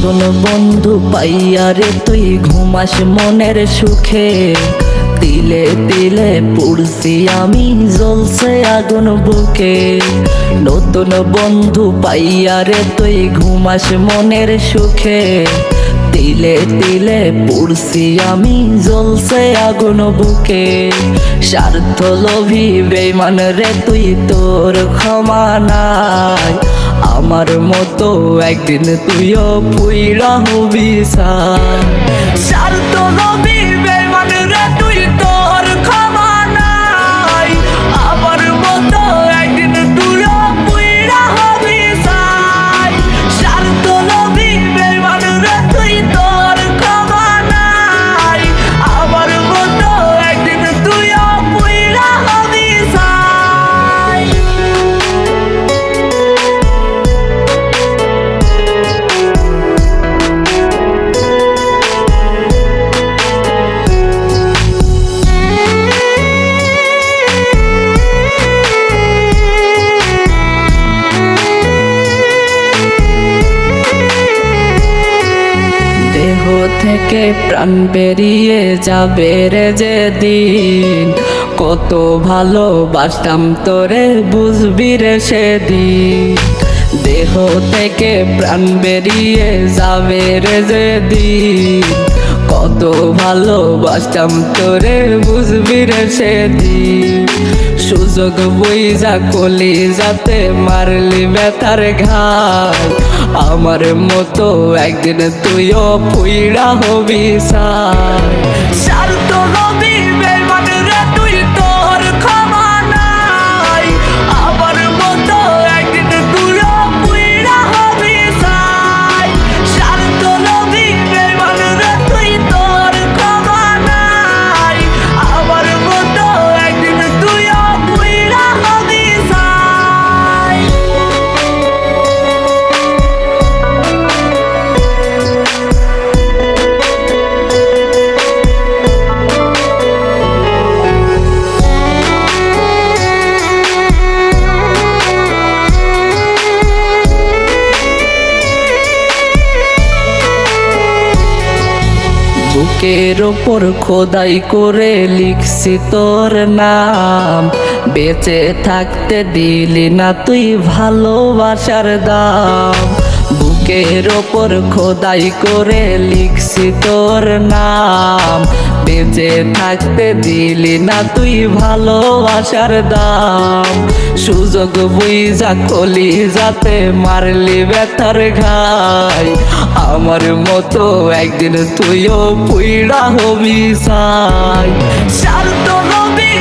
নতুন বন্ধু পাইয়া রে তুই ঘুমাস মনের সুখে, তিলে তিলে পুড়ছি আমি জ্বলছে আগুন বুকে। নতুন বন্ধু পাইয়া রে তুই ঘুমাস মনের সুখে, তিলে তিলে পুড়ছি আমি জ্বলছে আগুন বুকে। স্বার্থ লোভী বেঈমান রে তুই, তোর ক্ষমা নাই। আমার মতো একদিন তুইও পুইরা হবি সাই। স্বার্থ লোভী বেঈমান রে তুই, তোর ক্ষমা নাই। আমার মতো একদিন তুইও পুইরা হবি সাই। স্বার্থ লোভী বেঈমান রে তুই, তোর ক্ষমা নাই। আমার মতো একদিন তুইও পুইরা হবি সাই। দেহ থেকে প্রাণ বেরিয়ে যাবে রে যেদিন, কত ভালোবাসতাম তোরে বুঝবি রে সেদিন। দেহ থেকে প্রাণ বেরিয়ে যাবে রে যেদিন, কত ভালোবাসতাম তোরে বুঝবি রে সেদিন। সুযোগ বুইঝা কলি যাতে মারলি ব্যথার ঘাই। আমার মতো একদিন তুইও পুইরা হবি সাই। স্বার্থ লোভী বেঈমান রে তুই, তোর ক্ষমা নাই। আমার মতো একদিন তুইও পুইরা হবি সাই। স্বার্থ লোভী বেঈমান রে তুই, তোর ক্ষমা নাই। আমার মতো একদিন তুইও পুইরা হবি সাই। বুকের ওপর খোদাই করে লিখছি তোর নাম, বেঁচে থাকতে দিলি না তুই ভালোবাসার দাম। বুকের ওপর খোদাই করে লিখছি তোর নাম, বেঁচে থাকতে দিলি না তুই ভালোবাসার দাম। সুযোগ বুইঝা কলি যাতে মারলি ব্যথার ঘাই। আমার মতো একদিন তুইও পুইরা হবি সাই। স্বার্থ লোভী